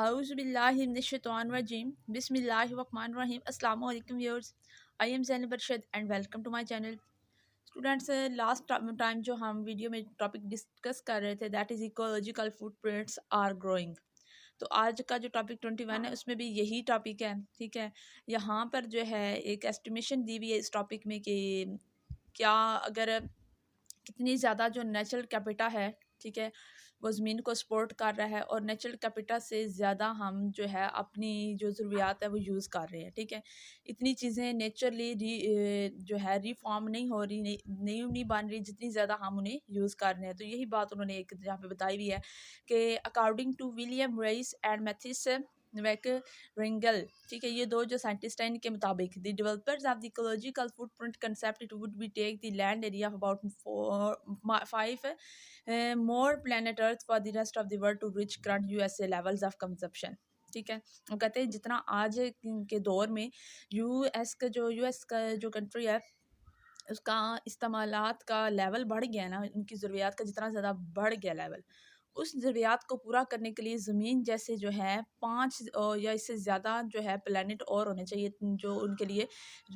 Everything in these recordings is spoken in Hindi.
Auzubillahiminash-shaytanir-rajim. Bismillahir-rahmanir-rahim. Assalamu alaikum viewers. I am Zainab Arshad and welcome to my channel. Students last time जो हम वीडियो में टॉपिक डिस्कस कर रहे थे that is ecological footprints are growing. तो आज का जो टॉपिक 21 है उसमें भी यही टॉपिक है। ठीक है, यहाँ पर जो है एक एस्टिमेशन दी हुई है इस टॉपिक में कि क्या अगर कितनी ज़्यादा जो नेचुरल कैपिटा है, ठीक है, वो ज़मीन को सपोर्ट कर रहा है और नेचुरल कैपिटा से ज़्यादा हम जो है अपनी जो ज़रूरियात है वो यूज़ कर रहे हैं। ठीक है, इतनी चीज़ें नेचुरली जो है रिफॉर्म नहीं हो रही, नहीं बन रही जितनी ज़्यादा हम उन्हें यूज़ कर रहे हैं। तो यही बात उन्होंने एक यहाँ पे बताई हुई है कि according to William Rees and Mathis Wackernagel, ठीक है, ये दो जो साइंटिस्ट हैं इनके मुताबिक the developers of the ecological footprint concept it would be take the land area of about 5 more planet Earth for the rest of the world to reach current USA levels of consumption। ठीक है, वो कहते हैं जितना आज के दौर में यूएस का जो कंट्री है उसका इस्तेमालात का लेवल बढ़ गया ना, उनकी ज़रूरियात का जितना ज़्यादा बढ़ गया लेवल, उस ज़रूरियात को पूरा करने के लिए ज़मीन जैसे जो है 5 या इससे ज़्यादा जो है प्लैनेट और होने चाहिए जो उनके लिए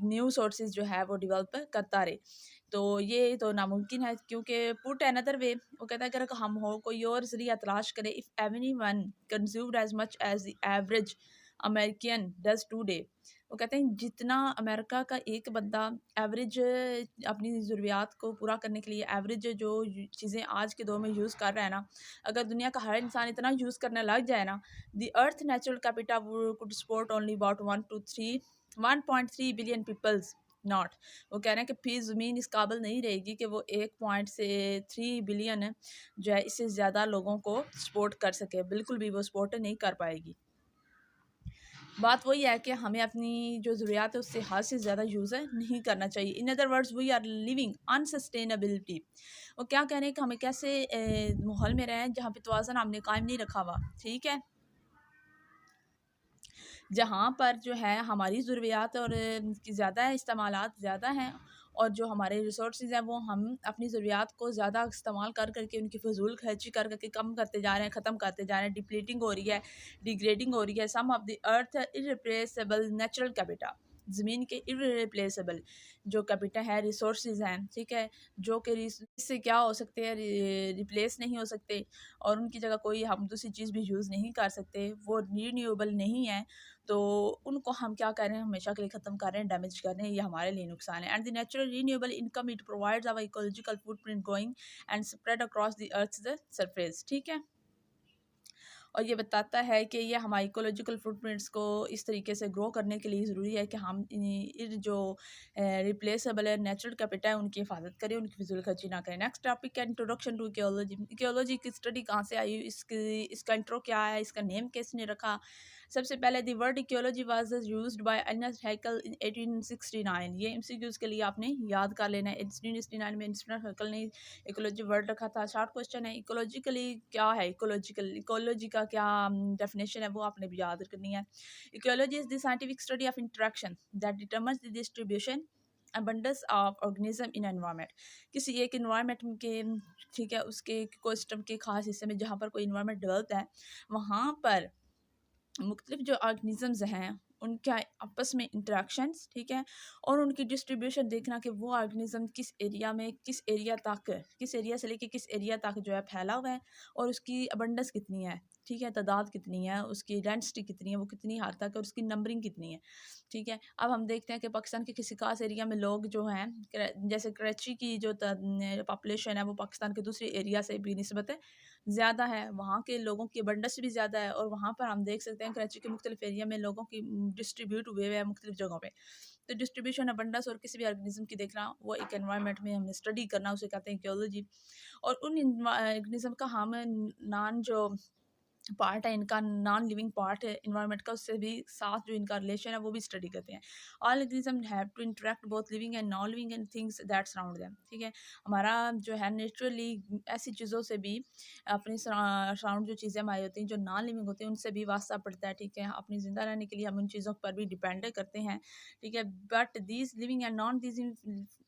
न्यू सोर्सेज जो है वो डेवलप करता रहे। तो ये तो नामुमकिन है क्योंकि पुट अनदर वे वो कहता है अगर हम हो कोई और ज़रिया तलाश करे, if everyone consumed as much as the average American does today, वो कहते हैं जितना अमेरिका का एक बंदा एवरेज अपनी ज़रूरियात को पूरा करने के लिए एवरेज जो चीज़ें आज के दौर में यूज़ कर रहा है ना, अगर दुनिया का हर इंसान इतना यूज़ करने लग जाए ना, the earth natural capita could support only about 1.3 billion peoples not. वो कह रहे हैं कि फिर ज़मीन इस काबिल नहीं रहेगी कि वो 1.3 बिलियन जो है इससे ज़्यादा लोगों को सपोर्ट कर सके, बिल्कुल भी वो सपोर्ट नहीं कर पाएगी। बात वही है कि हमें अपनी जो ज़रूरियात है उससे हद से ज़्यादा यूज़ नहीं करना चाहिए। In other words we are living unsustainability. वो क्या कह रहे हैं कि हमें कैसे माहौल में रहें जहाँ पे तवाज़ुन हमने कायम नहीं रखा हुआ। ठीक है, जहाँ पर जो है हमारी ज़रूरियात और की ज़्यादा इस्तेमालात ज़्यादा हैं और जो हमारे रिसोर्सेज हैं वो हम अपनी ज़रूरियात को ज़्यादा इस्तेमाल कर करके उनकी फजूल खर्ची कर करके कम करते जा रहे हैं, ख़त्म करते जा रहे हैं, डिप्लीटिंग हो रही है, डिग्रेडिंग हो रही है। Some of the earth irreplaceable natural capita, ज़मीन के इररिप्लेसेबल जो कैपिटा है, रिसोर्सेज हैं, ठीक है, जो कि इससे क्या हो सकते हैं, रिप्लेस नहीं हो सकते और उनकी जगह कोई हम दूसरी चीज़ भी यूज़ नहीं कर सकते, वो रीन्यूएबल नहीं है। तो उनको हम क्या कर रहे हैं, हमेशा के लिए ख़त्म कर रहे हैं, डैमेज कर रहे हैं, ये हमारे लिए नुकसान है। And the natural renewable income it provides our ecological footprint going and spread across the earth the surface. ठीक है, और ये बताता है कि ये हमारी इकोलॉजिकल फुटप्रिंट्स को इस तरीके से ग्रो करने के लिए ज़रूरी है कि हम जो रिप्लेसेबल है नेचुरल कैपिटा है उनकी हिफाजत करें, उनकी फिजूल खर्ची ना करें। नेक्स्ट टॉपिक है इंट्रोडक्शन टू इकोलॉजी। इकोलॉजी की स्टडी कहाँ से आई, इसका इंट्रो क्या है, इसका नेम किसने रखा। सबसे पहले the word ecology was used by Ernest Haeckel in 1869। ये एमसीक्यूज के लिए आपने याद कर लेना है। 1869 में अर्नेस्ट हैकल ने इकोलॉजी वर्ड रखा था। शॉर्ट क्वेश्चन है, इकोलॉजिकली क्या है, इकोलॉजी का क्या डेफिनेशन है वो आपने भी याद करनी है। Ecology is the scientific study of interaction that determines the distribution abundance of organism in environment. किसी एक इन्वायरमेंट के, ठीक है, उसके इकोसिस्टम के खास हिस्से में जहाँ पर कोई इन्वायरमेंट डेवलप है वहाँ पर मुख्तलिफ जो ऑर्गेनिज़म्स हैं उनका आपस में इंटरेक्शंस, ठीक है, और उनकी डिस्ट्रीब्यूशन देखना कि वो ऑर्गेनिज़म किस एरिया में, किस एरिया से लेके किस एरिया तक जो है फैला हुआ है और उसकी अबंडेंस कितनी है, ठीक है, तादाद कितनी है, उसकी डेंसिटी कितनी है, वो कितनी हद तक है और उसकी नंबरिंग कितनी है। ठीक है, अब हम देखते हैं कि पाकिस्तान के किसी खास एरिया में लोग जो हैं, जैसे कराची की जो पॉपुलेशन है वो पाकिस्तान के दूसरे एरिया से भी निस्बत ज़्यादा है, वहाँ के लोगों की अबंडेंस भी ज़्यादा है और वहाँ पर हम देख सकते हैं कराची के मुख्तलिफ एरिया में लोगों की डिस्ट्रीब्यूट हुए हुए हैं मुख्तलिफ जगहों पे। तो डिस्ट्रीब्यूशन अबंडेंस और किसी भी ऑर्गेनिज्म की देखना, वो एक एनवायरनमेंट में हमने स्टडी करना, उसे कहते हैं इकोलॉजी। और उन ऑर्गेनिज्म का हम नॉन जो पार्ट है, इनका नॉन लिविंग पार्ट है इन्वायरमेंट का, उससे भी साथ जो इनका रिलेशन है वो भी स्टडी करते हैं। All organism have to interact both living and non living and things that surround them. ठीक है, हमारा जो है नेचुरली ऐसी चीज़ों से भी अपनी सराउंड जो चीज़ें हमारी होती हैं जो नॉन लिविंग होती हैं उनसे भी वास्ता पड़ता है। ठीक है, अपनी ज़िंदा रहने के लिए हम उन चीज़ों पर भी डिपेंड करते हैं। ठीक है, but these living and non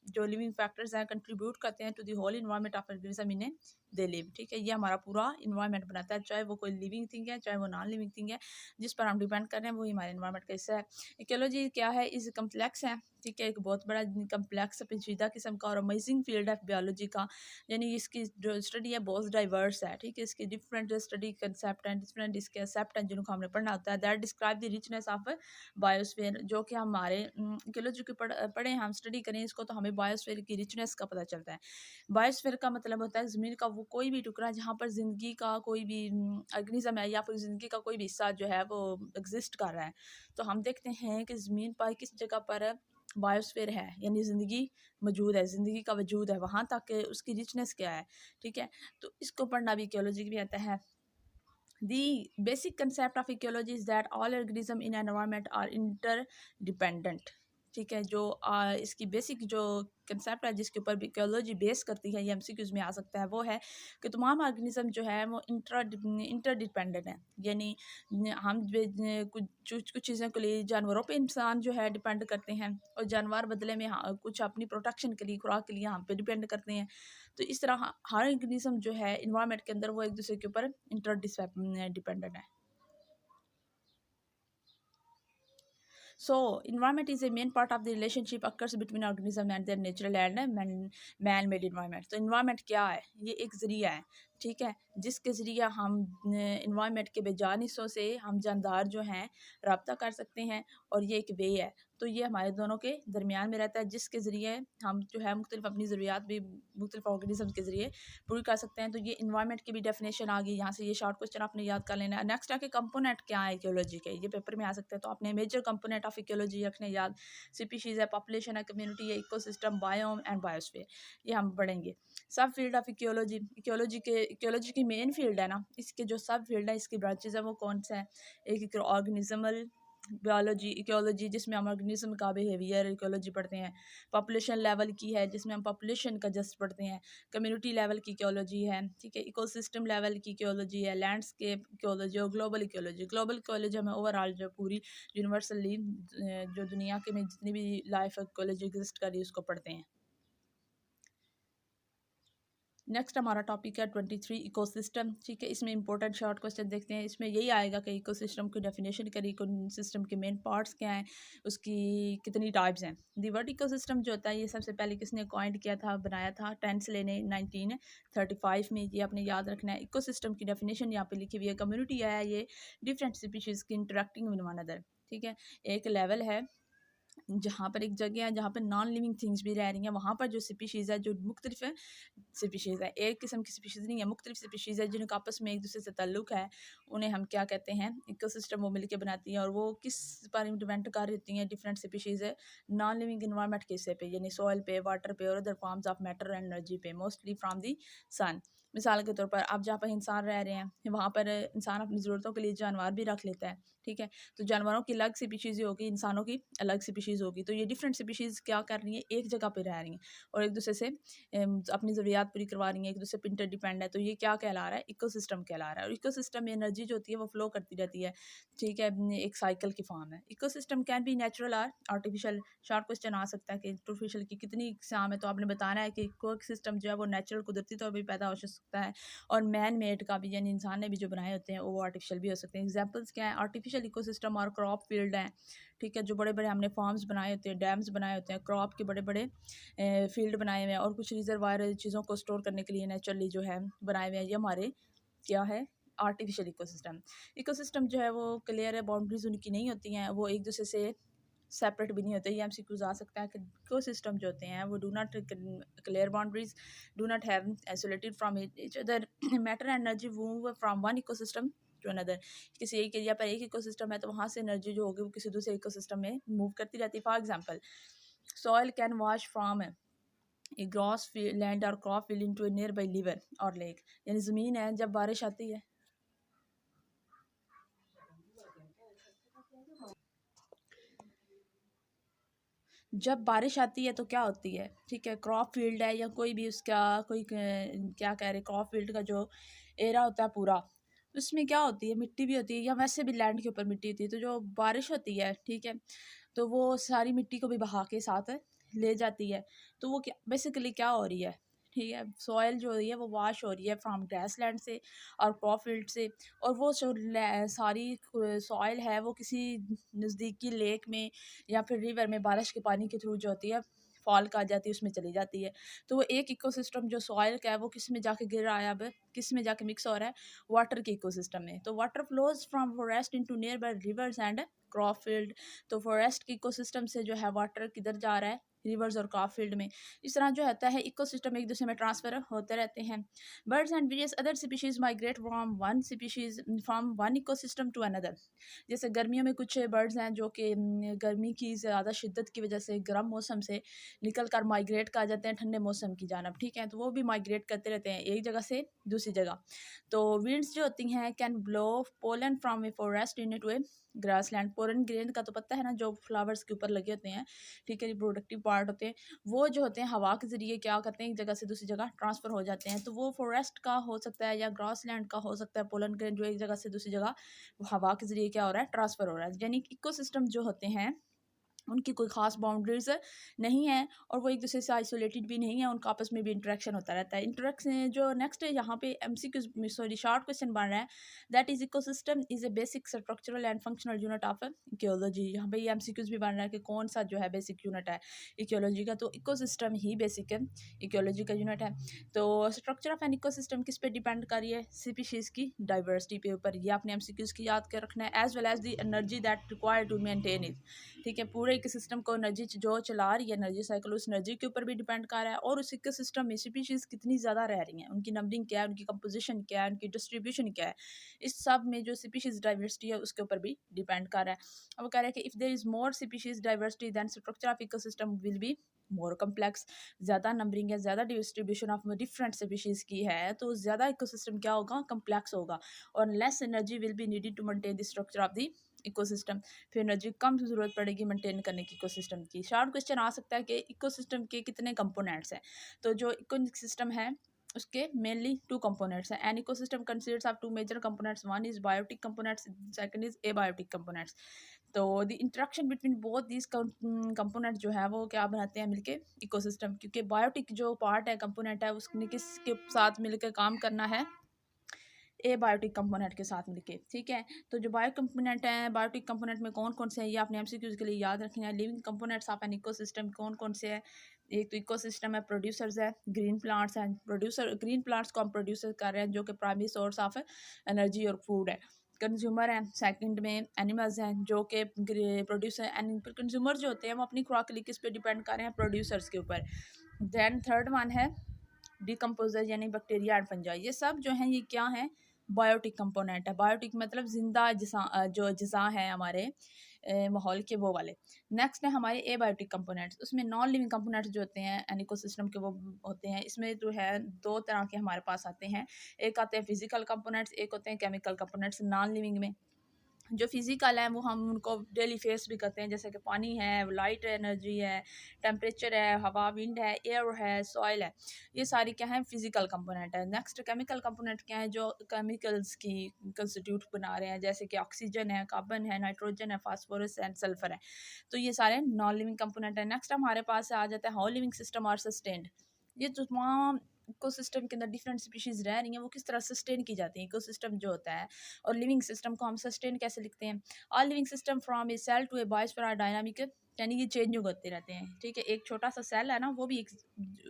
जो लिविंग फैक्टर्स हैं कंट्रीब्यूट करते हैं to the whole environment of organism in they live, ठीक है। ये हमारा पूरा इन्वायरमेंट बनाता है, चाहे वो कोई लिविंग थिंग है चाहे वो नॉन लिविंग थिंग है, जिस पर हम डिपेंड कर रहे हैं वही हमारे इन्वायरमेंट का हिस्सा है। इकोलॉजी क्या है, इस कम्प्लेक्स है, ठीक है, एक बहुत बड़ा कम्प्लेक्स पेचीदा किस्म का और अमेजिंग फील्ड है बायोलॉजी का, यानी इसकी जो स्टडी है बहुत डाइवर्स है, ठीक है। इसकी डिफरेंट स्टडी कंसेप्ट हैं, डिफरेंट इसके एक्सेप्ट हैं जिनको हमने पढ़ना होता है। That describe the richness of biosphere, जो कि हमारे इकोलॉजी के पढ़े हम स्टडी करें इसको तो हमें बायोस्फीयर की रिचनेस का पता चलता है। बायोस्फीयर का मतलब होता है ज़मीन का वो कोई भी टुकड़ा जहाँ पर ज़िंदगी का कोई भी ऑर्गेनिज्म है या फिर ज़िंदगी का कोई भी हिस्सा जो है वो एग्जिस्ट कर रहा है। तो हम देखते हैं कि ज़मीन पर किस जगह पर बायोस्फीयर है, यानी ज़िंदगी मौजूद है, ज़िंदगी का वजूद है, वहाँ तक उसकी रिचनेस क्या है, ठीक है। तो इसको पढ़ना भी इकोलॉजी भी आता है। The basic concept of ecology is that all organisms in an environment are interdependent, ठीक है। जो इसकी बेसिक जो कंसेप्ट है जिसके ऊपर इकोलॉजी बेस करती है, ये एमसीक्यूज में आ सकता है, वो है कि तमाम ऑर्गेनिज्म जो है वो इंटरडिपेंडेंट है, यानी हम कुछ चीज़ों के लिए जानवरों पे इंसान जो है डिपेंड करते हैं और जानवर बदले में कुछ अपनी प्रोटेक्शन के लिए खुराक के लिए हम पे डिपेंड करते हैं। तो इस तरह हर ऑर्गेनिज्म जो है इन्वायरमेंट के अंदर वो एक दूसरे के ऊपर इंटरडिपेंडेंट है। So environment is a main part of the relationship occurs between organism and their natural and man-made environment। तो environment क्या है, ये एक ज़रिया है, ठीक है, जिसके ज़रिए हम इन्वायरमेंट के बेजान हिस्सों से हम जानदार जो हैं रब्ता कर सकते हैं, और ये एक वे है। तो ये हमारे दोनों के दरमियान में रहता है, जिसके ज़रिए हम जो है मुख्तलिफ अपनी ज़रूरियात भी मुख्तलिफ ऑर्गेनिज्म के ज़रिए पूरी कर सकते हैं। तो ये इन्वायरमेंट की भी डेफिनेशन आ गई, यहाँ से ये शॉर्ट क्वेश्चन आपने याद कर लेना है। नेक्स्ट आके कंपोनेंट क्या है इकोलॉजी के, ये पेपर में आ सकते हैं, तो आपने मेजर कंपोनेंट ऑफ इकोलॉजी रखने याद। स्पीशीज़ है, पॉपुलेशन है, कम्युनिटी है, इकोसिस्टम, बायोम एंड बायोस्फीयर, ये हम पढ़ेंगे। सब फील्ड ऑफ इकोलॉजी, इकोलॉजी की मेन फील्ड है ना, इसके जो सब फील्ड है इसकी ब्रांचेज है वो कौन सा है। एक ऑर्गेनिज्मल बायोलॉजी इकोलॉजी, जिसमें हम ऑर्गेनिज्म का बिहेवियर इकोलॉजी पढ़ते हैं। पॉपुलेशन लेवल की है जिसमें हम पॉपुलेशन का जस्ट पढ़ते हैं। कम्युनिटी लेवल की इकोलॉजी है, ठीक है। इकोसिस्टम लेवल की इकोलॉजी है, लैंडस्केप इकोलॉजी और ग्लोबल इकोलॉजी। ग्लोबल इकोलॉजी हमें ओवरऑल जो पूरी यूनिवर्सली जो दुनिया के में जितनी भी लाइफ इकोलॉजी एग्जिस्ट कर रही है उसको पढ़ते हैं। नेक्स्ट हमारा टॉपिक है 23 इकोसिस्टम, ठीक है। इसमें इंपॉर्टेंट शॉर्ट क्वेश्चन देखते हैं। इसमें यही आएगा कि इकोसिस्टम की डेफिनेशन करी, इकोसिस्टम के मेन पार्ट्स क्या हैं, उसकी कितनी टाइप्स हैं। दी वर्ड इकोसिस्टम जो होता है ये सबसे पहले किसने कॉइंड किया था, बनाया था टेंसले ने 1935 में, ये आपने याद रखना है। इकोसिस्टम की डेफिनेशन यहाँ पे लिखी हुई है। कम्युनिटी है ये डिफरेंट स्पीशीज़ की इंटरेक्टिंग विद वन अदर, ठीक है। एक लेवल है जहाँ पर एक जगह है जहाँ पर नॉन लिविंग थिंग्स भी रह रही हैं, वहाँ पर जो स्पीशीज़ है जो मुख्तलिफ स्पीशीज़ है, एक किस्म की स्पीशीज़ नहीं है, मुख्तलिफ स्पीशीज़ है जिनका आपस में एक दूसरे से ताल्लुक़ है, उन्हें हम क्या कहते हैं, इकोसिस्टम वो मिलकर बनाती हैं। और वो किस पर डिपेंड कर रहती हैं, डिफरेंट स्पीशीज़ है नॉन लिविंग इन्वायरमेंट के हिस्से पे, यानी सॉइल पे, वाटर पे और other forms of matter and energy पे, मोस्टली फ्राम दी सन। मिसाल के तौर पर आप जहाँ पर इंसान रह रहे हैं वहाँ पर इंसान अपनी ज़रूरतों के लिए जानवर भी रख लेता है, ठीक है। तो जानवरों की अलग स्पीशीज़ होगी, इंसानों की अलग स्पीशीज़ होगी। तो ये डिफरेंट स्पीशीज़ क्या कर रही हैं, एक जगह पे रह रही हैं और एक दूसरे से अपनी ज़रूरियात पूरी करवा रही हैं, एक दूसरे पे इंटरडिपेंड है। तो ये क्या कहला रहा है, इकोसिस्टम कहला रहा है। और इकोसिस्टम में एनर्जी जो होती है वो फ्लो करती रहती है, ठीक है, एक साइकिल की फॉर्म है। इकोसिस्टम कैन बी नेचुरल और आर्टिफिशियल। शॉर्ट क्वेश्चन आ सकता है कि आर्टिफिशियल की कितनी इकसाम है, तो आपने बताना है कि इकोसिस्टम जो है वो नेचुरल कुदरती तौर पर पैदा हो सकता है, और मैन मेड का भी, यानी इंसान ने भी जो बनाए होते हैं वो आर्टिफिशियल भी हो सकते हैं। एग्जाम्पल्स क्या है, आर्टिफिशियल इकोसिस्टम और क्रॉप फील्ड हैं, ठीक है। जो बड़े बड़े हमने फार्म्स बनाए होते हैं, डैम्स बनाए होते हैं, क्रॉप के बड़े बड़े फील्ड बनाए हुए हैं, और कुछ रिजर्वायर चीज़ों को स्टोर करने के लिए नेचुरली जो है बनाए हुए हैं, ये हमारे क्या है, आर्टिफिशियल इकोसिस्टम। इकोसिस्टम जो है वो क्लियर है, बाउंड्रीज उनकी नहीं होती हैं, वो एक दूसरे से सेपरेट भी नहीं होते। ये एमसीक्यूज आ सकता है कि इकोसिस्टम जो होते हैं वो do not clear boundaries, do not have isolated from each other, matter and energy move from one ecosystem to another. किसी एक एरिया पर एक इकोसिस्टम है तो वहाँ से एनर्जी जो होगी वो किसी दूसरे इकोसिस्टम में मूव करती रहती है। For example, soil can wash from a grass land और crop field into a nearby river और लेक, यानी ज़मीन है जब बारिश आती है, जब बारिश आती है तो क्या होती है, ठीक है, क्रॉप फील्ड है या कोई भी उसका कोई क्या कह रहे, क्रॉप फील्ड का जो एरा होता है पूरा, उसमें क्या होती है, मिट्टी भी होती है, या वैसे भी लैंड के ऊपर मिट्टी होती है। तो जो बारिश होती है, ठीक है, तो वो सारी मिट्टी को भी बहा के साथ ले जाती है। तो वो क्या बेसिकली क्या हो रही है, ठीक है, सॉइल जो हो रही है वो वाश हो रही है फ्रॉम ग्रासलैंड से और क्रॉप फील्ड से, और वो जो सारी सॉइल है वो किसी नज़दीकी लेक में या फिर रिवर में बारिश के पानी के थ्रू जो होती है फॉल का आ जाती है, उसमें चली जाती है। तो वो एक इकोसिस्टम जो सॉइल का है वो किस में जाके गिर रहा है, अब किस में जाके मिक्स हो रहा है, वाटर के इकोसिस्टम में। तो water flows from forest into near by reverse and crop field. तो फॉरेस्ट के इकोसिस्टम से जो है वाटर किधर जा रहा है, रिवर्स और क्रॉप फील्ड में। इस तरह जो होता है इकोसिस्टम एक दूसरे में ट्रांसफर होते रहते हैं। Birds and various other species migrate from one ecosystem to another. जैसे गर्मियों में कुछ बर्ड्स हैं जो कि गर्मी की ज़्यादा शिद्दत की वजह से गर्म मौसम से निकल कर माइग्रेट कर जाते हैं ठंडे मौसम की जानब, ठीक है। तो वो भी माइग्रेट करते रहते हैं एक जगह से दूसरी जगह। तो विंड्स जो होती हैं can blow pollen from a forest into a grassland. Pollen grain का तो पता है ना, जो फ्लावर्स के ऊपर लगे होते हैं, ठीक है, रिप्रोडक्टिव पार्ट होते हैं, वो जो होते हैं हवा के ज़रिए क्या करते हैं एक जगह से दूसरी जगह ट्रांसफ़र हो जाते हैं। तो वो फॉरेस्ट का हो सकता है या ग्रासलैंड का हो सकता है पोलन ग्रेन, जो एक जगह से दूसरी जगह हवा के ज़रिए क्या हो रहा है, ट्रांसफ़र हो रहा है। यानी इकोसिस्टम जो होते हैं उनकी कोई ख़ास बाउंड्रीज़ नहीं है और वो एक दूसरे से आइसोलेटेड भी नहीं है, उनका आपस में भी इंटरेक्शन होता रहता है। इंटरेक्शन जो नेक्स्ट है यहाँ पे एमसीक्यू सॉरी शॉर्ट क्वेश्चन बन रहा है, that is ecosystem is a basic structural and functional unit of ecology. यहाँ पे ये एमसीक्यूज भी बन रहा है कि कौन सा जो है बेसिक यूनिट है इकोलॉजी का, तो इकोसिस्टम ही बेसिक है इकोलॉजी का यूनिट है। तो स्ट्रक्चर ऑफ एन इकोसिस्टम किस पे डिपेंड कर रही है, स्पीशीज़ की डाइवर्सिटी पे ऊपर। ये आपने एमसीक्यूज की याद कर रखना है, as well as the energy that required to maintain it, ठीक है। पूरे इको सिस्टम को एनर्जी जो चला रही है, एनर्जी साइकिल, उस एनर्जी के ऊपर भी डिपेंड कर रहा है, और उस इको सिस्टम में स्पीशीज़ कितनी ज़्यादा रह रही हैं, उनकी नंबरिंग क्या है, उनकी कंपोजिशन क्या है, उनकी डिस्ट्रीब्यूशन क्या है, इस सब में जो स्पीशीज़ डाइवर्सिटी है उसके ऊपर भी डिपेंड कर रहा है। अब वो कह रहे हैं कि if there is more species diversity than structure of ecosystem will be more complex. ज़्यादा नंबरिंग है, ज़्यादा डिस्ट्रीब्यूशन ऑफ डिफरेंट स्पीशीज़ की है, तो ज़्यादा इकोसिस्टम क्या होगा, कम्प्लेक्स होगा, और less energy will be needed to maintain the structure of the ecosystem. फिर एनर्जी कम ज़रूरत पड़ेगी मेंटेन करने की इकोसिस्टम की। शॉर्ट क्वेश्चन आ सकता है कि इकोसिस्टम के कितने कंपोनेंट्स हैं। तो जो इकोसिस्टम है उसके मेनली टू कंपोनेंट्स हैं। An ecosystem consists of two major components, one is biotic components, second is abiotic components. तो the interaction between both these component जो है वो क्या बनाते हैं मिलके इकोसिस्टम, क्योंकि बायोटिक जो पार्ट है कंपोनेंट है उसने किसके साथ मिलकर काम करना है, एबायोटिक कंपोनेंट के साथ मिलके, ठीक है। तो जो बायो कंपोनेंट है, बायोटिक कंपोनेंट में कौन कौन से हैं ये आपने एमसीक्यूज के लिए याद रखना है। Living components of an ecosystem कौन कौन से हैं, एक तो इकोसिस्टम है, प्रोड्यूसर्स है, ग्रीन प्लांट्स हैं। प्रोड्यूसर ग्रीन प्लांट्स को हम प्रोड्यूसर कर रहे हैं जो कि प्राइमरी सोर्स ऑफ एनर्जी और फूड है। कंज्यूमर हैं सेकंड में, एनिमल्स हैं जो कि प्रोड्यूसर, कंज्यूमर जो होते हैं वो अपनी खुराक के लिए किस पे डिपेंड कर रहे हैं, प्रोड्यूसर्स के ऊपर। देन थर्ड वन है डिकम्पोजर यानी बैक्टीरिया एंड फंजाई। ये सब जो हैं ये क्या हैं, बायोटिक कंपोनेंट है। बायोटिक मतलब जिंदा जो अज्जा हैं हमारे माहौल के, वो वाले। नेक्स्ट है हमारे एबायोटिक कंपोनेंट्स, उसमें नॉन लिविंग कंपोनेंट्स जो होते हैं एन इकोसिस्टम के वो होते हैं। इसमें जो है दो तरह के हमारे पास आते हैं, एक आते हैं फिजिकल कंपोनेंट्स, एक होते हैं केमिकल कंपोनेंट्स। नॉन लिविंग में जो फिजिकल है वो हम उनको डेली फेस भी करते हैं, जैसे कि पानी है, लाइट एनर्जी है, टेम्परेचर है, हवा, विंड है, एयर है, सॉइल है, ये सारी क्या है फिजिकल कंपोनेंट है। नेक्स्ट केमिकल कंपोनेंट क्या है, जो केमिकल्स की कंस्टिट्यूट बना रहे हैं, जैसे कि ऑक्सीजन है, कार्बन है, नाइट्रोजन है, फास्फोरस एंड सल्फर है। तो ये सारे नॉन लिविंग कंपोनेंट है। नेक्स्ट हमारे पास आ जाता है how living system are sustained. ये जो तमाम इकोसिस्टम के अंदर डिफरेंट स्पीशीज़ रह रही हैं वो किस तरह सस्टेन की जाती हैं, इकोसिस्टम जो होता है। और लिविंग सिस्टम को हम सस्टेन कैसे लिखते हैं, all living system from a cell to a biosphere are dynamic, यानी ये चेंजिंग होते रहते हैं, ठीक है। एक छोटा सा सेल है ना, वो भी एक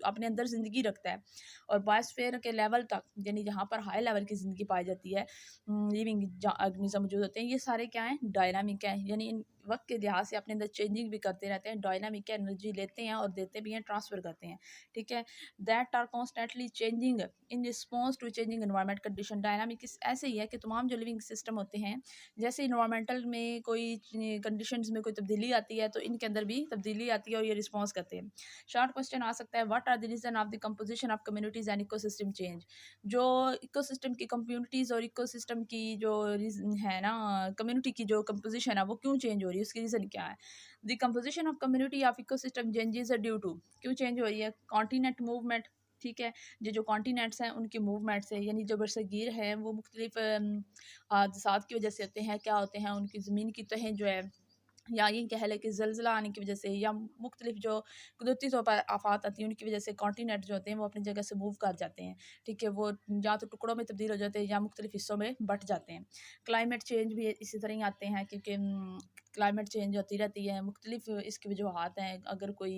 अपने अंदर ज़िंदगी रखता है, और बायोस्फीयर के लेवल तक यानी जहाँ पर हाई लेवल की ज़िंदगी पाई जाती है, लिविंग ऑर्गेनिज्म मौजूद होते हैं, ये सारे क्या हैं, डायनामिक हैं, यानी इन वक्त के लिहाज से अपने अंदर चेंजिंग भी करते रहते हैं। डायनामिक एनर्जी लेते हैं और देते भी हैं, ट्रांसफ़र करते हैं, ठीक है। That are constantly changing in response to changing environment condition. Dynamic ऐसे ही है कि तमाम जो लिविंग सिस्टम होते हैं, जैसे इन्वायरमेंटल में कोई कंडीशंस में कोई तब्दीली आती है तो इनके अंदर भी तब्दीली आती है और ये रिस्पॉन्स करते हैं। शॉर्ट क्वेश्चन आ सकता है, what are the reason of the composition of communities and ecosystem change. जो इकोसिस्टम की कम्युनिटीज़ और इकोसिस्टम की जो है ना कम्युनिटी की जो कंपोजिशन है वो क्यों चेंज हो रही है, उसकी रीज़न क्या है। The composition of community of ecosystem changes are due to, क्यों चेंज हो रही है, कॉन्टीनेंट मूवमेंट, ठीक है। जो कॉन्टीनेंट्स हैं उनकी मूवमेंट से, यानी जो बरसगीर हैं वो मुख्तलिफ हादसात की वजह से होते हैं, क्या होते हैं, उनकी ज़मीन की तहें जो है या ये कह लें कि ज़लज़ला आने की वजह से या मुख्तलिफ जो कुदरती तौर पर आफ़ात आती हैं उनकी वजह से कॉन्टिनेंट जो होते हैं वो अपनी जगह से मूव कर जाते हैं, ठीक है? वो या तो टुकड़ों में तब्दील हो जाते हैं या मुख्तलिफ हिस्सों में बँट जाते हैं। क्लाइमेट चेंज भी इसी तरह ही आते हैं क्योंकि क्लाइमेट चेंज होती रहती है, मुख्तलिफ इसकी वजूहात हैं। अगर कोई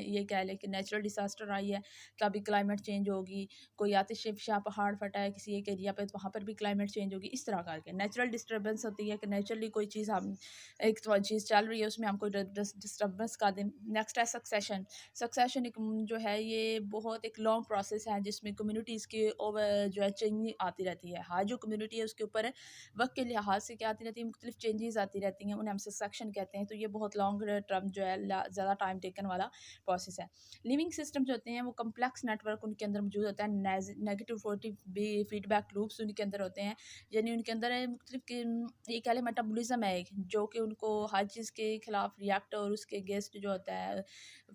ये कह लें कि नेचुरल डिज़ास्टर आई है, तभी क्लाइमेट चेंज होगी। कोई आतिश-फ़शा पहाड़ फटा है किसी एक एरिया पे, तो वहाँ पर भी क्लाइमेट चेंज होगी। इस तरह करके नेचुरल डिस्टर्बेंस होती है कि नेचुरली कोई चीज़ हम एक तो चीज़ चल रही है उसमें हमको डिस्टर्बेंस का दें। नेक्स्ट है सक्सेशन। सक्सेशन एक जो है ये बहुत एक लॉन्ग प्रोसेस है जिसमें कम्युनिटीज़ के ओवर जो है चेंज आती रहती है। हर जो कम्युनिटी है उसके ऊपर वक्त के लिहाज से क्या आती रहती है, मुख्तलिफ चेंजेस आती रहती हैं, उन्हें हम सक्सेशन कहते हैं। तो ये बहुत लॉन्ग टर्म जो है ज़्यादा टाइम टेकन वाला प्रोसेस है। लिविंग सिस्टम जो होते हैं वो कम्प्लेक्स नेटवर्क उनके अंदर मौजूद होता है। नेगेटिव फीडबैक लूप्स उनके अंदर होते हैं, यानी उनके अंदर मुख्तलिफ ये कह लें मेटाबॉलिज्म है एक, जो कि उनको हर चीज़ के खिलाफ रिएक्ट और उसके अगेंस्ट जो होता है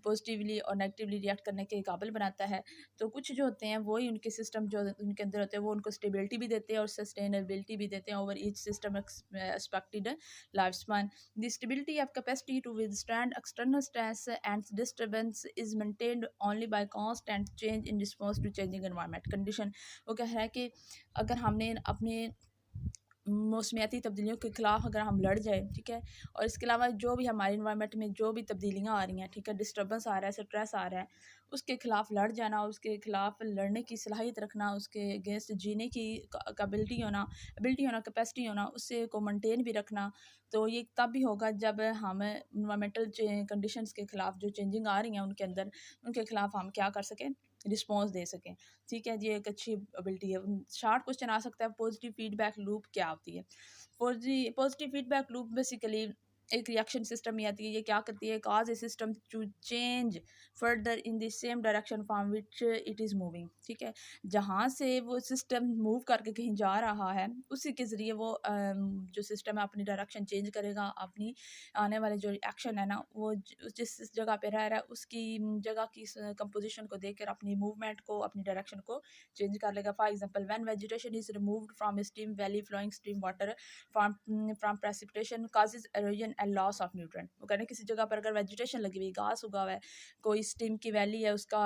पॉजिटिवली और नेगेटिवली रिएक्ट करने के काबिल बनाता है। तो कुछ जो होते हैं वही उनके सिस्टम जो उनके अंदर होते हैं वो उनको स्टेबिलिटी भी देते हैं और सस्टेनेबिलिटी भी देते हैं over each system expected life span. The stability of capacity to withstand external stress and disturbance is maintained only by constant change in response to changing environment condition. वो कह रहा है कि अगर हमने अपने मौसमियाती तब्दीलियों के ख़िलाफ़ अगर हम लड़ जाएँ, ठीक है? और इसके अलावा जो भी हमारे एनवायरनमेंट में जो भी तब्दीलियाँ आ रही हैं, ठीक है? डिस्टर्बेंस आ रहा है, स्ट्रेस आ रहा है, उसके ख़िलाफ़ लड़ जाना, उसके ख़िलाफ़ लड़ने की सलाहियत रखना, उसके अगेंस्ट जीने की एबिलिटी होना, कैपेसिटी होना, उससे को मेंटेन भी रखना। तो ये तब भी होगा जब हम एनवायरमेंटल कंडीशंस के ख़िलाफ़ जो चेंजिंग आ रही हैं उनके अंदर, उनके ख़िलाफ़ हम क्या कर सकें? रिस्पॉन्स दे सकें। ठीक है? ये एक अच्छी एबिलिटी है। शार्ट क्वेश्चन आ सकता है, पॉजिटिव फीडबैक लूप क्या होती है? पॉजिटिव फीडबैक लूप बेसिकली एक रिएक्शन सिस्टम में आती है। ये क्या करती है? Cause a system to change further in the same direction from which it is moving. ठीक है? जहाँ से वो सिस्टम मूव करके कहीं जा रहा है, उसी के ज़रिए वो जो सिस्टम है अपनी डायरेक्शन चेंज करेगा। अपनी आने वाले जो एक्शन है ना, वो जिस जगह पे रह रहा है उसकी जगह की कंपोजिशन को देखकर अपनी मूवमेंट को, अपनी डायरेक्शन को चेंज कर लेगा। For example, when vegetation is removed from a stream valley, flowing stream water from precipitation causes erosion and loss of nutrient. वो कह रहे हैं किसी जगह पर अगर वेजिटेशन लगी हुई, घास उगा हुआ है, कोई स्ट्रीम की वैली है, उसका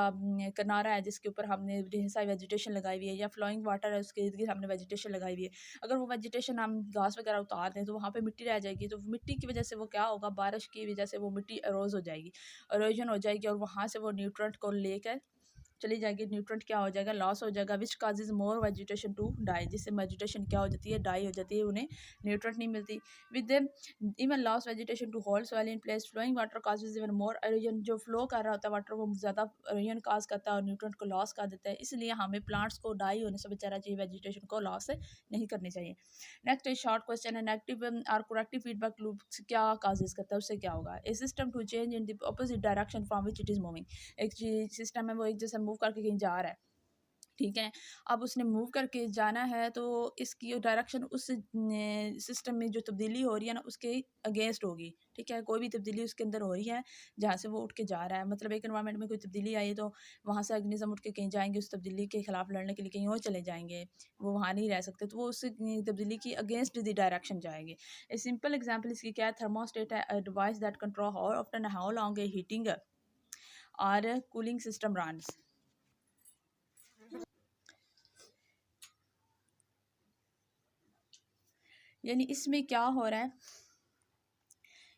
किनारा है जिसके ऊपर हमने ढेर सारी वेजिटेशन लगाई हुई है, या फ्लोइंग वाटर है उसके इर्द गिर्द हमने वेजिटेशन लगाई हुई है, अगर वो वेजिटेशन हम घास वगैरह उतार दें तो वहाँ पे मिट्टी रह जाएगी। तो मिट्टी की वजह से वो क्या होगा, बारिश की वजह से वो मिट्टी एरोज हो जाएगी, एरोजन हो जाएगी, और वहाँ से वो न्यूट्रेंट को लेकर चली जाएगी। न्यूट्रेंट क्या हो जाएगा, लॉस हो जाएगा, which causes more vegetation to die, जिससे वेजिटेशन क्या हो जाती है, डाई हो जाती है, उन्हें न्यूट्रेंट नहीं मिलती। With even loss vegetation to hold soil in place, flowing water causes even more erosion. जो फ्लो कर रहा होता है वाटर वो ज़्यादा एरोजन काज करता है और न्यूट्रेंट को लॉस कर देता है। इसलिए हमें प्लांट्स को डाई होने से बचाना चाहिए, वेजिटेशन को लॉस नहीं करनी चाहिए। नेक्स्ट इज शॉर्ट क्वेश्चन है, नेगेटिव और करेक्टिव फीडबैक लूप क्या काजेज करता है, उससे क्या होगा? A system to change in the opposite direction from which it is moving. एक सिस्टम है वो एक जैसे मूव करके कहीं जा रहा है, ठीक है? अब उसने मूव करके जाना है तो इसकी डायरेक्शन उस सिस्टम में जो तब्दीली हो रही है ना उसके अगेंस्ट होगी, ठीक है? कोई भी तब्दीली उसके अंदर हो रही है जहाँ से वो उठ के जा रहा है, मतलब एक एनवायरनमेंट में कोई तब्दीली आई है तो वहाँ से ऑर्गेनिज्म उठ के कहीं जाएंगे, उस तब्दीली के खिलाफ लड़ने के लिए कहीं और चले जाएंगे, वो वहाँ नहीं रह सकते, तो वो उस तब्दीली की अगेंस्ट द डायरेक्शन जाएंगे। ए सिंपल एग्जाम्पल इसकी क्या है, थर्मोस्टेट है a device that control how often how long A heating और कूलिंग सिस्टम रन्स। यानी इसमें क्या हो रहा है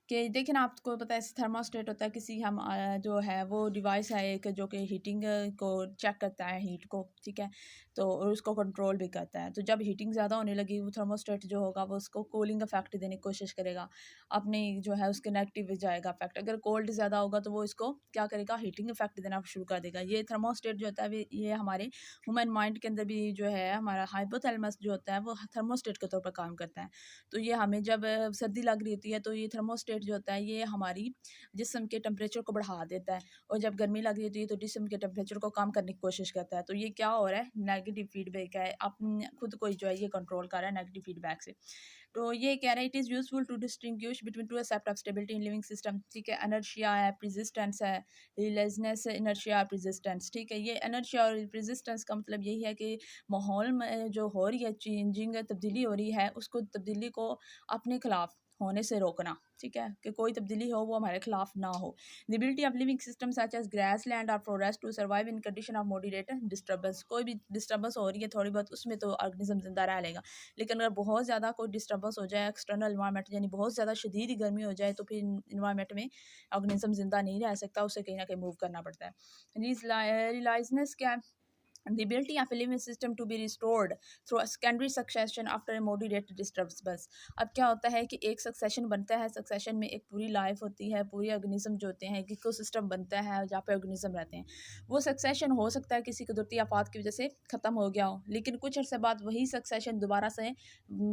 कि देखिए ना, आपको पता है थर्मोस्टेट होता है किसी हम जो है वो डिवाइस है एक जो कि हीटिंग को चेक करता है, हीट को, ठीक है? तो और उसको कंट्रोल भी करता है। तो जब हीटिंग ज़्यादा होने लगी वो थर्मोस्टेट जो होगा वो उसको कूलिंग इफेक्ट देने की कोशिश करेगा, अपनी जो है उसके नेगेटिव जाएगा इफेक्ट। अगर कोल्ड ज़्यादा होगा तो वो इसको क्या करेगा, हीटिंग इफेक्ट देना शुरू कर देगा। ये थर्मोस्टेट जो होता है ये हमारे ह्यूमन माइंड के अंदर भी जो है हमारा हाइपोथैलेमस जो होता है वो थर्मोस्टेट के तौर पर काम करता है। तो ये हमें जब सर्दी लग रही होती है तो ये थर्मोस्टेट जो होता है ये हमारी जिस्म के टेम्परेचर को बढ़ा देता है, और जब गर्मी लग रही होती है तो जिस्म के टेम्परेचर को कम करने की कोशिश करता है। तो ये क्या हो रहा है, नेगेटिव फीडबैक है, अपने खुद को जो है ये कंट्रोल कर रहा है नेगेटिव फीडबैक से। तो ये कह रहा है it is useful to distinguish between two aspect of stability in living system, ठीक है? इनर्शिया है, प्रेसिस्टेंस है, रिलेजनेस है, इनर्शिया, प्रेसिस्टेंस, ठीक है? ये इनर्शिया और प्रेसिस्टेंस का मतलब यही है कि माहौल में जो हो रही है चेंजिंग, तब्दीली हो रही है, उसको तब्दीली को अपने खिलाफ होने से रोकना, ठीक है, कि कोई तब्दीली हो वो हमारे खिलाफ ना हो। The ability of living system such as grass land और forest to survive in condition of moderate disturbance. कोई भी डिस्टर्बेंस हो रही है थोड़ी बहुत, उसमें तो ऑर्गेनिज्म जिंदा रह लेगा, लेकिन अगर बहुत ज़्यादा कोई डिस्टर्बेंस हो जाए एक्सटर्नल इन्वायरमेंट, यानी बहुत ज़्यादा शदीद गर्मी हो जाए, तो फिर इन्वायरमेंट में ऑर्गेनिज्म जिंदा नहीं रह सकता, उसे कहीं ना कहीं मूव करना पड़ता है। रिलाइजनेस क्या है? The ability of a living system to be restored through a secondary succession after a moderate disturbance। अब क्या होता है कि एक सक्सेशन बनता है, सक्सेशन में एक पूरी लाइफ होती है, पूरी ऑर्गेनिज्म जो होते हैं, एक इकोसिस्टम बनता है जहाँ पे ऑर्गेनिज्म रहते हैं। वो सक्सेशन हो सकता है किसी कुदरती आफात की वजह से ख़त्म हो गया हो, लेकिन कुछ अर्से बाद वही सक्सेशन दोबारा से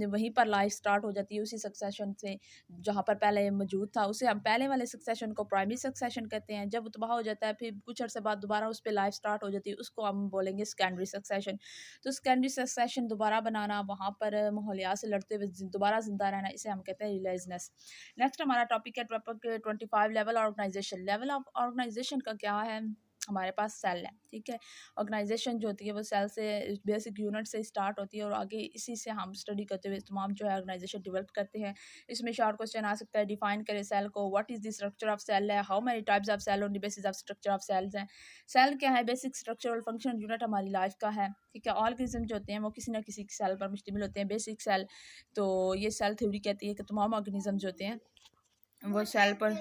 वहीं पर लाइफ स्टार्ट हो जाती है, उसी सक्सेशन से जहाँ पर पहले मौजूद था। उसे हम पहले वाले सक्सेशन को प्राइमरी सक्सेशन कहते हैं। जब वो तबाह हो जाता है फिर कुछ अर्से बाद दोबारा उस पर लाइफ स्टार्ट हो जाती है, उसको हम बोलेंगे सेकेंडरी सक्सेशन। तो सेकेंडरी सक्सेशन दोबारा बनाना, वहाँ पर माहौलियात से लड़ते हुए दोबारा जिंदा रहना, इसे हम कहते हैं रिलाइजनेस। नेक्स्ट हमारा टॉपिक है topic 25 level organisation. Level of organisation का क्या है? हमारे पास सेल है, ठीक है। ऑर्गेनाइजेशन जो होती है वो सेल से, बेसिक यूनिट से स्टार्ट होती है और आगे इसी से हम स्टडी करते हुए तमाम जो है ऑर्गेनाइजेशन डेवलप करते हैं। इसमें शॉर्ट क्वेश्चन आ सकता है, डिफाइन करें सेल को, what is the structure of cell है, how many types of cell on the basis of structure of cells हैं। सेल क्या है? बेसिक स्ट्रक्चरल फंक्शन यूनिट हमारी लाइफ का है, ठीक है। ऑर्गेनिज्म जो होते हैं वो किसी ना किसी सेल पर मुश्तमिल होते हैं, बेसिक सेल। तो ये सेल थ्योरी कहती है कि तमाम ऑर्गेनिज्म जो होते हैं वो सेल पर,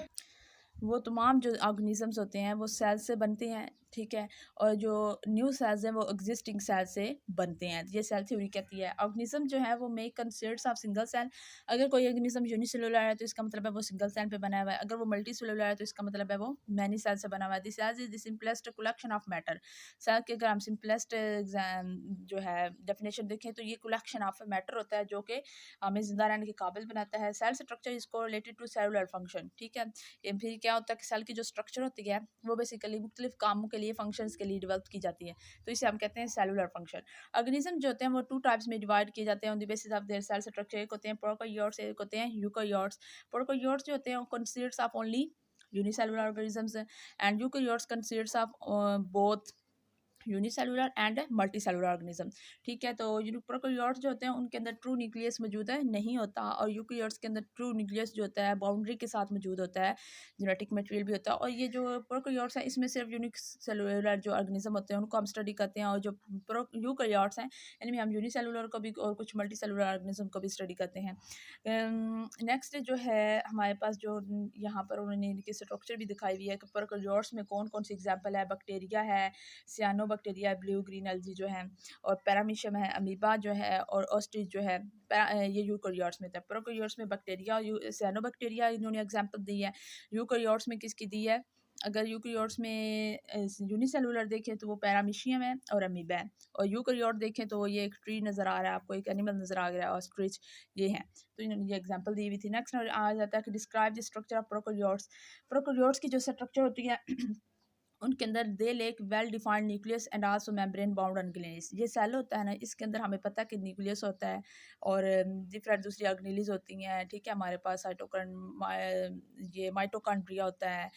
वो तमाम जो ऑर्गेनिजम्स होते हैं वो सेल से बनते हैं, ठीक है। और जो न्यू सेल्स हैं वो एग्जिस्टिंग सेल से बनते हैं, ये सेल थ्योरी कहती है। ऑर्गेनिज्म जो है वो make consists of single cell. अगर कोई ऑर्गेनिज्म यूनिसेलुलर है तो इसका मतलब है वो सिंगल सेल पे बना हुआ है, अगर वो मल्टी सेलुलर है तो इसका मतलब है वो मैनी सेल से बना हुआ है। This cell is the simplest collection of matter. Cell के अगर हम सिंपलेस्ट जो है डेफिनेशन देखें तो ये कलेक्शन ऑफ मैटर होता है जो कि हमें जिंदा रहने के काबिल बनाता है। Cell structure is correlated to cellular function, ठीक है। फिर क्या होता है कि सेल की जो स्ट्रक्चर होती है वो बेसिकली मुख्तलिफ कामों के लिए, फंक्शंस के लिए डेवलप की जाती है, तो इसे हम कहते हैं सेलुलर फंक्शन। ऑर्गेनिज्म जो होते हैं वो टू टाइप्स में डिवाइड किए जाते हैं on the basis of their cell structure. एक होते हैं प्रोकैरियोट्स, एक होते हैं यूकैरियोट्स। प्रोकैरियोट्स जो होते हैं वो consists of only unicellular organisms and eukaryotes consists of both unicellular and multicellular organism, ठीक है। तो प्रोकैरियोट्स जो होते हैं उनके अंदर ट्रू न्यूक्लियस मौजूद है नहीं होता, और यूकैरियोट्स के अंदर ट्रू न्यूक्लियस जो होता है बाउंड्री के साथ मौजूद होता है, जेनेटिक मटेरियल भी होता है। और ये जो प्रोकैरियोट्स हैं इसमें सिर्फ यूनिसेलुलर जो ऑर्गेनिज्म होते हैं उनको हम स्टडी करते हैं, और जो यूकैरियोट्स हैं इनमें हम यूनिसेलुलर को भी और कुछ मल्टीसेलुलर ऑर्गेनिज्म को भी स्टडी करते हैं। नेक्स्ट जो है हमारे पास जो यहाँ पर उन्होंने इनकी स्ट्रक्चर भी दिखाई हुई है कि प्रोकैरियोट्स में कौन कौन सी एग्जाम्पल है। बैक्टीरिया है, सियानो बैक्टीरिया, ब्लू ग्रीन एल्गी जो है, और पैरामीशियम है, अमीबा जो है, और ऑस्ट्रिच जो है। ये यूकैरियोट्स में था। प्रोकैरियोट्स में बैक्टीरिया और सियानो बैक्टीरिया इन्होंने एग्जाम्पल दी है। यूकैरियोट्स में किसकी दी है? अगर यूकैरियोट्स में यूनिसेलुलर देखें तो वो पैरामीशियम है और अमीबा है, और यूकैरियोट देखें तो ये एक ट्री नज़र आ रहा है आपको, एक एनिमल नज़र आ रहा है, ऑस्ट्रिच ये है। तो इन्होंने ये एग्जाम्पल दी हुई थी। नेक्स्ट आ जाता है कि describe the structure of prokaryotes. Prokaryotes की जो स्ट्रक्चर होती है उनके अंदर they lack well defined nucleus and also membrane bound organelles. ये सेल होता है ना, इसके अंदर हमें पता है कि न्यूक्लियस होता है और डिफरेंट दूसरी ऑर्गेनेलिस होती हैं, ठीक है। हमारे पास ये माइटोकॉन्ड्रिया होता है,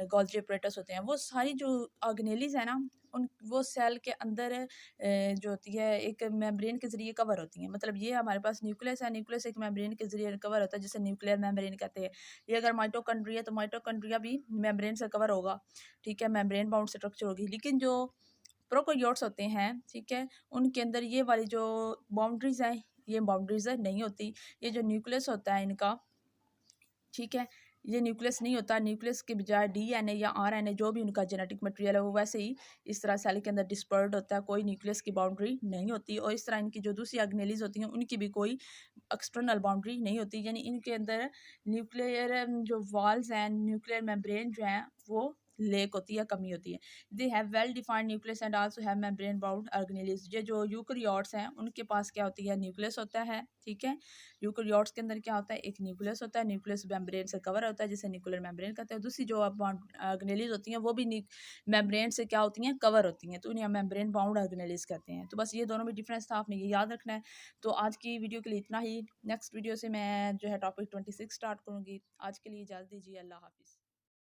गोल्जी अपरेटस होते हैं। वो सारी जो ऑर्गेनेलिस है ना उन वो सेल के अंदर जो होती है एक मेम्ब्रेन के जरिए कवर होती हैं। मतलब ये हमारे पास न्यूक्लियस है, न्यूक्लियस एक मेम्ब्रेन के जरिए कवर होता है जिसे न्यूक्लियर मेम्ब्रेन कहते हैं। ये अगर माइटोकॉन्ड्रिया तो माइटोकॉन्ड्रिया भी मेम्ब्रेन से कवर होगा, ठीक है, मेम्ब्रेन बाउंड स्ट्रक्चर होगी। लेकिन जो प्रोकैरियोट्स होते हैं, ठीक है, उनके अंदर ये वाली जो बाउंड्रीज हैं ये बाउंड्रीज नहीं होती। ये जो न्यूक्लियस होता है इनका, ठीक है, ये न्यूक्लियस नहीं होता। न्यूक्लियस के बजाय डीएनए या आरएनए जो भी उनका जेनेटिक मटेरियल है वो वैसे ही इस तरह सेल के अंदर डिस्पर्ड होता है, कोई न्यूक्लियस की बाउंड्री नहीं होती। और इस तरह इनकी जो दूसरी ऑर्गेनेलिस होती हैं उनकी भी कोई एक्सटर्नल बाउंड्री नहीं होती, यानी इनके अंदर न्यूक्लियर जो वॉल्स हैं, न्यूक्लियर मेम्ब्रेन जो हैं वो लेक होती है, कमी होती है। They have well defined nucleus and also have membrane bound organelles. ये जो यूकैरियोट्स हैं उनके पास क्या होती है? न्यूक्लियस होता है, ठीक है। यूकैरियोट्स के अंदर क्या होता है? एक न्यूक्लियस होता है, न्यूक्लियस मेम्ब्रेन से कवर होता है जिसे न्यूक्लियर मेम्ब्रेन कहते हैं। दूसरी जो ऑर्गेनेलिस होती हैं वो भी मेम्ब्रेन से क्या होती हैं? कवर होती हैं, तो उन्हें हम मेम्ब्रेन बाउंड ऑर्गेनेलिस कहते हैं। तो बस ये दोनों में डिफरेंस था, आपने ये याद रखना है। तो आज की वीडियो के लिए इतना ही। नेक्स्ट वीडियो से मैं जो है टॉपिक 26 स्टार्ट करूँगी। आज के लिए इजाज़त दीजिए। अल्लाह हाफिज़।